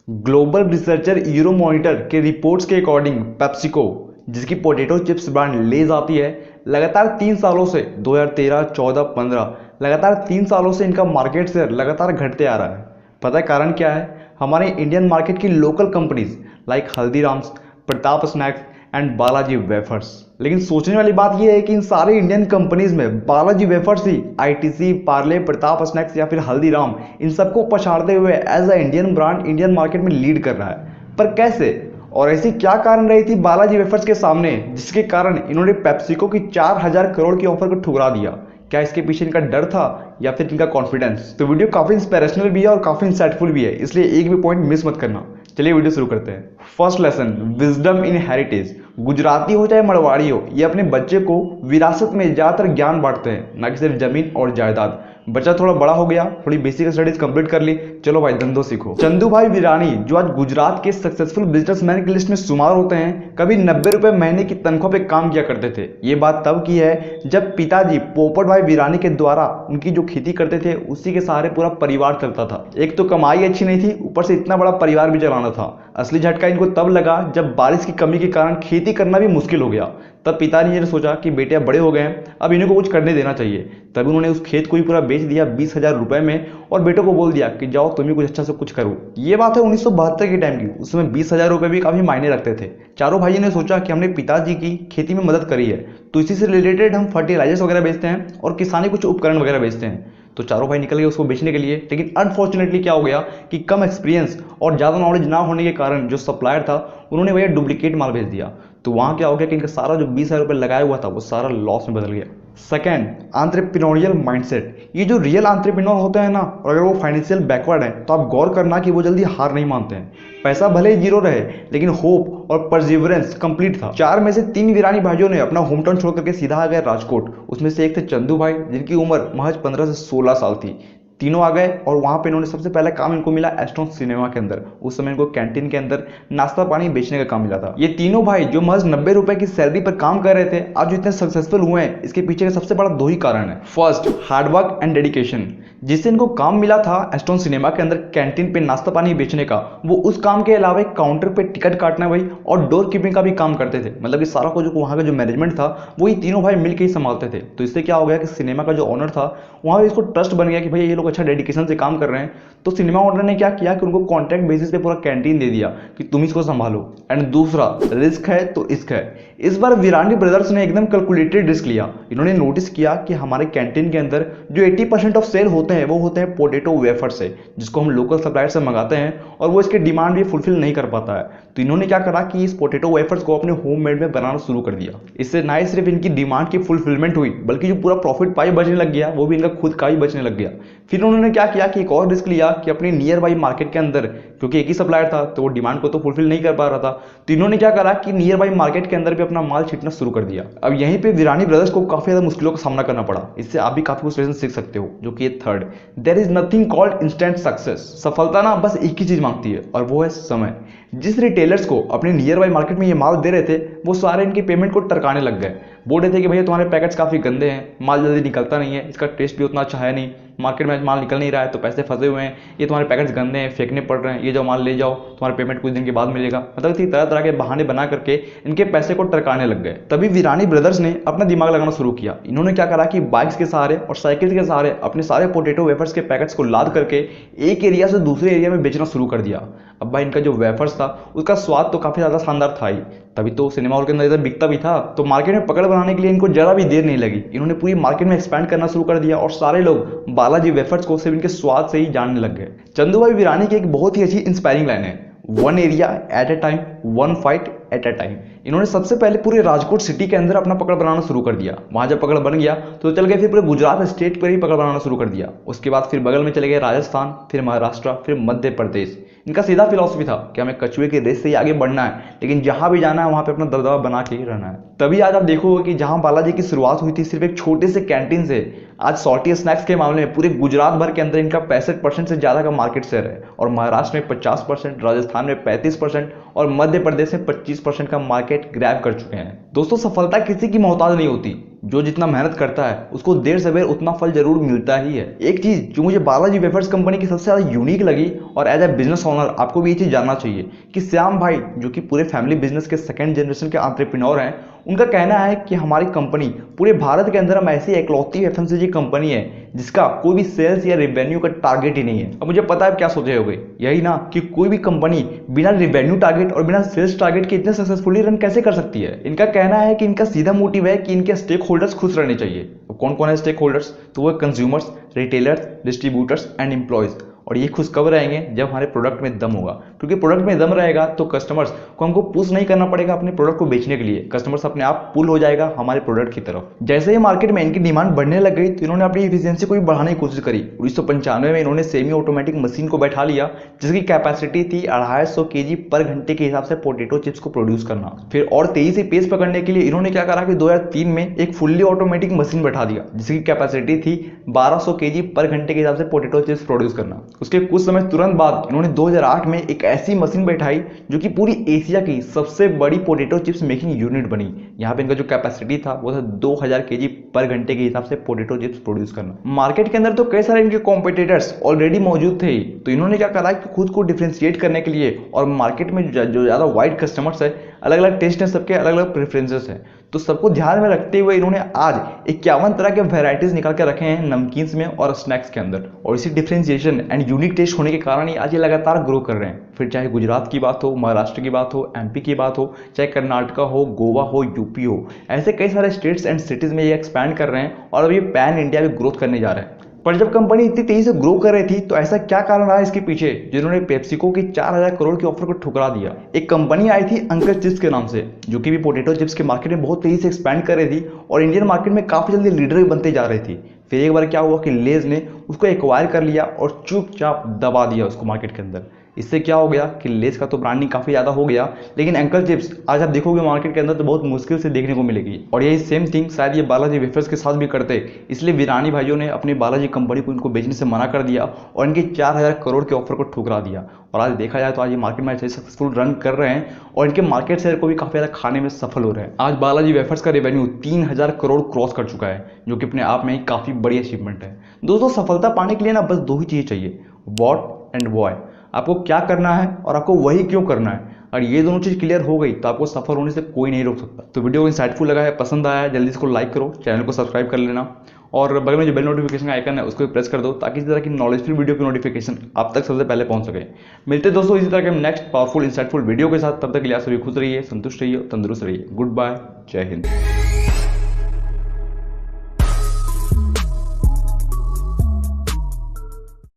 Global researcher euro monitor के reports के according PepsiCo, जिसकी पोटैटो चिप्स ब्रांड लेज आती है, लगातार 3 सालों से 2013, 14, 15 लगातार 3 सालों से इनका मार्केट शेयर लगातार घटते आ रहा है। पता है कारण क्या है? हमारे इंडियन मार्केट की local companies like Haldiram's, Pratap snacks and Balaji wafers. लेकिन सोचने वाली बात यह है कि इन सारे इंडियन कंपनीज में बालाजी वेफर्स ही आईटीसी, पार्ले, प्रताप स्नैक्स या फिर हल्दीराम इन सबको पछाड़ते हुए as a Indian brand Indian market में लीड कर रहा है। पर कैसे और ऐसी क्या कारण रही थी बालाजी वेफर्स के सामने जिसके कारण इन्होंने पेप्सिको की 4000 करोड़ की ऑफर को ठुकरा दिया? क्या इसके पीछे इनका डर था या फिर इनका कॉन्फिडेंस? तो वीडियो काफी इंस्पिरेशनल भी है और काफी इंसाइटफुल भी है, इसलिए एक भी पॉइंट मिस मत करना। चलिए वीडियो शुरू करते हैं। फर्स्ट लेसन, विजडम इन हेरिटेज। गुजराती हो चाहे मरवाड़ी हो, ये अपने बच्चे को विरासत में ज्यादातर ज्ञान बांटते हैं, ना कि सिर्फ जमीन और जायदाद। बच्चा थोड़ा बड़ा हो गया, थोड़ी बेसिक स्टडीज कंप्लीट कर ली, चलो भाई धंधो सीखो। चंदू भाई वीरानी, जो आज गुजरात के सक्सेसफुल बिजनेसमैन की लिस्ट में शुमार होते हैं, कभी 90 रुपए महीने की तनख्वाह पे काम किया करते थे। ये बात तब की है जब पिताजी पोपट भाई वीरानी के द्वारा उनकी जो खेती करते थे उसी के सहारे पूरा परिवार चलता था। एक तो कमाई अच्छी नहीं थी, ऊपर से इतना बड़ा परिवार भी चलाना था। असली झटका इनको तब लगा जब बारिश की कमी के कारण खेती करना भी मुश्किल हो गया। तब पिताजी ने सोचा कि बेटे अब बड़े हो गए हैं, अब इन्हें को कुछ करने देना चाहिए। तभी उन्होंने उस खेत को ही पूरा बेच दिया 20,000 रुपए में और बेटों को बोल दिया कि जाओ तुम ही कुछ अच्छा से कुछ करो। ये बात है 1972 के टाइम की। उस समय 20,000 रुपए भी काफी मायने रखते थे। चारों भाइयों ने सोचा कि हमने पिताजी की खेती में मदद करी है तो इसी से रिलेटेड हम फर्टिलाइजर्स वगैरह बेचते हैं और किसानी कुछ उपकरण वगैरह बेचते हैं। तो चारों भाई निकल गए उसको बेचने के लिए। लेकिन अनफॉर्चुनेटली क्या हो गया कि कम एक्सपीरियंस और ज़्यादा नॉलेज ना होने के कारण जो सप्लायर था उन्होंने भैया डुप्लीकेट माल भेज दिया। तो वहाँ क्या हो गया कि इनका सारा जो 20,000 रुपये लगाया हुआ था वो सारा लॉस में बदल गया। Second, entrepreneurial mindset. ये जो रियल एंटरप्रेन्योर होते हैं ना, और अगर वो फाइनेंशियल बैकवर्ड है तो आप गौर करना कि वो जल्दी हार नहीं मानते हैं। पैसा भले ही जीरो रहे लेकिन होप और परसिवरेंस कंप्लीट था। 4 में से 3 वीरानी भाइयों ने अपना होम टाउन छोड़ करके सीधा आ गए राजकोट। उसमें से एक थे चंदू भाई, जिनकी उम्र महज 15 से 16 साल थी। तीनों आ गए और वहां पे इन्होंने सबसे पहला काम इनको मिला एस्ट्रॉन सिनेमा के अंदर। उस समय इनको कैंटीन के अंदर नाश्ता पानी बेचने का काम मिला था। ये तीनों भाई जो महज 90 रुपए की सैलरी पर काम कर रहे थे, आज जो इतने सक्सेसफुल हुए हैं, इसके पीछे का सबसे बड़ा 2 ही कारण है। First, hard work and dedication. जिससे इनको काम मिला था एस्ट्रॉन सिनेमा के अंदर कैंटीन पे नाश्ता पानी बेचने का, वो उस काम के अलावा काउंटर पे टिकट काटना भाई और डोर कीपिंग का भी काम करते थे। मतलब कि सारा को जो वहाँ का जो मैनेजमेंट था वही तीनों भाई मिलकर ही संभालते थे। तो इससे क्या हो गया कि सिनेमा का जो ऑनर था वहाँ पे इसको ट्रस्ट बन गया कि भाई ये लोग अच्छा डेडिकेशन से काम कर रहे हैं। तो सिनेमा ऑनर ने क्या किया कि उनको कॉन्ट्रैक्ट बेसिस पे पूरा कैंटीन दे दिया कि तुम इसको संभालो। एंड दूसरा, रिस्क है तो इश्क है। इस बार वीरानी ब्रदर्स ने एकदम कैलकुलेटेड रिस्क लिया। इन्होंने नोटिस किया कि हमारे कैंटीन के अंदर जो 80% ऑफ सेल होते हैं वो होते हैं पोटैटो वेफर से, जिसको हम लोकल सप्लायर से मंगाते हैं और वो इसके डिमांड भी फुलफिल नहीं कर पाता है। तो इन्होंने क्या करा कि इस पोटैटो वेफर्स को अपने होम मेड में बनाना शुरू कर दिया। इससे ना ही सिर्फ इनकी डिमांड की फुलफिलमेंट हुई बल्कि जो पूरा प्रॉफिट पाई बचने लग गया वो भी इनका खुद का ही बचने लग गया। फिर उन्होंने क्या किया कि एक और रिस्क लिया कि अपने नियर बाई मार्केट के अंदर, क्योंकि एक ही सप्लायर था तो वो डिमांड को तो फुलफिल नहीं कर पा रहा था, तो इन्होंने क्या करा कि नियर बाई मार्केट के अंदर भी अपना माल छिटना शुरू कर दिया। अब यहीं पे वीरानी ब्रदर्स को काफी ज्यादा मुश्किलों का सामना करना पड़ा। इससे आप भी काफी कुछ लेसन सीख सकते हो, जो कि ये third, there is nothing called instant success. सफलता ना बस एक ही चीज मांगती है और वो है समय। जिस रिटेलर्स को अपने नियर बाई मार्केट में ये माल दे रहे थे वो सारे इनकी पेमेंट को टरकाने लग गए। बोल रहे थे कि भैया तुम्हारे पैकेट्स काफी गंदे हैं, माल जल्दी निकलता नहीं है, इसका टेस्ट भी उतना अच्छा है नहीं, मार्केट में माल निकल नहीं रहा है तो पैसे फंसे हुए हैं, ये तुम्हारे पैकेट्स गंदे हैं, फेंकने पड़ रहे हैं, ये जाओ माल ले जाओ, तुम्हारा पेमेंट कुछ दिन के बाद मिलेगा। मतलब कि तरह तरह के बहाने बना करके इनके पैसे को टरकाने लग गए। तभी वीरानी ब्रदर्स ने अपना दिमाग लगाना शुरू किया। इन्होंने क्या करा कि बाइक्स के सहारे और साइकिल के सहारे अपने सारे पोटैटो वेफर्स के पैकेट्स को लाद करके एक एरिया से दूसरे एरिया में बेचना शुरू कर दिया। अब भाई इनका जो वेफर्स था उसका स्वाद तो काफी ज्यादा शानदार था ही, तभी तो सिनेमा हॉल के अंदर इधर बिकता भी था। तो मार्केट में पकड़ बनाने के लिए इनको जरा भी देर नहीं लगी। इन्होंने पूरी मार्केट में एक्सपैंड करना शुरू कर दिया और सारे लोग बालाजी वेफर्स को सिर्फ इनके स्वाद से ही जानने लग गए। चंदू भाई वीरानी की एक बहुत ही अच्छी इंस्पायरिंग लाइन है, 1 area at A time, 1 fight eight A time. इन्होंने सबसे पहले पूरे राजकोट सिटी के अंदर अपना पकड़ बनाना शुरू कर दिया। वहां जब पकड़ बन गया तो चल गए फिर पूरे गुजरात स्टेट पर ही पकड़ बनाना शुरू कर दिया। उसके बाद फिर बगल में चले गए राजस्थान, फिर महाराष्ट्र, फिर मध्य प्रदेश। इनका सीधा फिलॉसफी था कि हमें कछुए के रेस से ही आगे बढ़ना है, लेकिन जहां भी जाना है वहां पे अपना दबदबा बना के ही रहना है। तभी आज आप देखोगे कि जहां बालाजी की शुरुआत हुई थी सिर्फ एक छोटे से कैंटीन से, आज सॉल्टी स्नैक्स के मामले में पूरे गुजरात भर के अंदर इनका 65% से ज्यादा का मार्केट शेयर है। और महाराष्ट्र में 50%, राजस्थान में 35% और मध्य प्रदेश में 25% का मार्केट ग्रैब कर चुके हैं। दोस्तों, सफलता किसी की मोहताज नहीं होती, जो जितना मेहनत करता है उसको देर सवेर उतना फल जरूर मिलता ही है। एक चीज़ जो मुझे बालाजी वेफर्स कंपनी की सबसे ज़्यादा यूनिक लगी, और एज ए बिजनेस ओनर आपको भी ये चीज़ जानना चाहिए कि श्याम भाई जो कि पूरे फैमिली बिजनेस के सेकंड जनरेशन के एंटरप्रेन्योर हैं, उनका कहना है कि हमारी कंपनी पूरे भारत के अंदर हम ऐसी इकलौती एफएमसीजी कंपनी है जिसका कोई भी सेल्स या रेवेन्यू का टारगेट ही नहीं है। अब मुझे पता है क्या सोचे होगे, यही ना कि कोई भी कंपनी बिना रेवेन्यू टारगेट और बिना सेल्स टारगेट के इतने सक्सेसफुली रन कैसे कर सकती है। इनका कहना है कि इनका सीधा मोटिव है कि इनके स्टेक होल्डर्स खुश रहने चाहिए। कौन कौन है स्टेक होल्डर्स? तो वो consumers, retailers, distributors and employees. और ये खुश कब रहेंगे? जब हमारे प्रोडक्ट में दम होगा, क्योंकि प्रोडक्ट में दम रहेगा तो कस्टमर्स को हमको पुश नहीं करना पड़ेगा अपने प्रोडक्ट को बेचने के लिए। कस्टमर्स अपने आप पुल हो जाएगा हमारे प्रोडक्ट की तरफ। जैसे ही मार्केट में इनकी डिमांड बढ़ने लग गई तो इन्होंने अपनी एफिशिएंसी को भी बढ़ाने की कोशिश करी। 1995 में इन्होंने सेमी ऑटोमेटिक मशीन को बैठा लिया जिसकी कैपेसिटी थी 250 kg पर घंटे के हिसाब से पोटैटो चिप्स को प्रोड्यूस करना। फिर और तेजी से पेस पकड़ने के लिए इन्होंने क्या करा कि 2003 में एक फुल्ली ऑटोमेटिक मशीन बैठा दिया जिसकी कैपेसिटी थी 1200 kg पर घंटे के हिसाब से पोटैटो चिप्स प्रोड्यूस करना। उसके कुछ समय तुरंत बाद इन्होंने 2008 में एक ऐसी मशीन बैठाई जो कि पूरी एशिया की सबसे बड़ी पोटैटो चिप्स मेकिंग यूनिट बनी। यहाँ पे इनका जो कैपेसिटी था वो था 2000 kg पर घंटे के हिसाब से पोटैटो चिप्स प्रोड्यूस करना। मार्केट के अंदर तो कई सारे इनके कॉम्पिटिटर्स ऑलरेडी मौजूद थे, तो इन्होंने क्या करा कि खुद को डिफ्रेंशिएट करने के लिए और मार्केट में जो ज़्यादा वाइड कस्टमर्स है, अलग अलग टेस्ट है, सबके अलग अलग प्रेफरेंसेस हैं, तो सबको ध्यान में रखते हुए इन्होंने आज 51 तरह के वेराइटीज निकाल के रखे हैं नमकीन्स में और स्नैक्स के अंदर। और इसी डिफ्रेंशिएशन एंड यूनिक टेस्ट होने के कारण ही आज ये लगातार ग्रो कर रहे हैं। फिर चाहे गुजरात की बात हो, महाराष्ट्र की बात हो, एमपी की बात हो, चाहे कर्नाटका हो, गोवा हो, यूपी हो, ऐसे कई सारे स्टेट्स एंड सिटीज में ये एक्सपैंड कर रहे हैं और अब ये पैन इंडिया में ग्रोथ करने जा रहे हैं। पर जब कंपनी इतनी तेजी से ग्रो कर रही थी तो ऐसा क्या कारण रहा इसके पीछे जिन्होंने पेप्सिको की 4000 करोड़ की ऑफर को ठुकरा दिया? एक कंपनी आई थी अंकल चिप्स के नाम से, जो कि भी पोटैटो चिप्स के मार्केट में बहुत तेजी से एक्सपैंड कर रही थी और इंडियन मार्केट में काफी जल्दी लीडर भी बनते जा रही थी। फिर एक बार क्या हुआ कि लेज ने उसको एक्वायर कर लिया और चुपचाप दबा दिया उसको मार्केट के अंदर। इससे क्या हो गया कि लेज का तो ब्रांडिंग काफ़ी ज़्यादा हो गया, लेकिन अंकल चिप्स आज आप देखोगे मार्केट के अंदर तो बहुत मुश्किल से देखने को मिलेगी। और यही सेम थिंग शायद ये बालाजी वेफर्स के साथ भी करते, इसलिए वीरानी भाइयों ने अपनी बालाजी कंपनी को इनको बेचने से मना कर दिया और इनकी 4000 करोड़ के ऑफर को ठुकरा दिया। और आज देखा जाए तो आज ये मार्केट में अच्छे सक्सेसफुल रन कर रहे हैं और इनके मार्केट शेयर को भी काफ़ी ज़्यादा खाने में सफल हो रहे हैं। आज बालाजी वेफर्स का रेवेन्यू 3000 करोड़ क्रॉस कर चुका है, जो कि अपने आप में ही काफ़ी बड़ी अचीवमेंट है। दोस्तों, सफलता पाने के लिए ना बस 2 ही चीज़ें चाहिए, व्हाट एंड व्हाई। आपको क्या करना है और आपको वही क्यों करना है। और ये दोनों चीज़ क्लियर हो गई तो आपको सफल होने से कोई नहीं रोक सकता। तो वीडियो इंसाइटफुल लगा है, पसंद आया है, जल्दी इसको लाइक करो, चैनल को सब्सक्राइब कर लेना और बगल में जो बेल नोटिफिकेशन का आइकन है उसको भी प्रेस कर दो ताकि इस तरह की नॉलेजफुल वीडियो की नोटिफिकेशन आप तक सबसे पहले पहुंच सके। मिलते दोस्तों इसी तरह के नेक्स्ट पावरफुल इंसाइटफुल वीडियो के साथ। तब तक के लिए आप सभी खुश रहिए, संतुष्ट रहिए, तंदुरुस्त रहिए। गुड बाय, जय हिंद।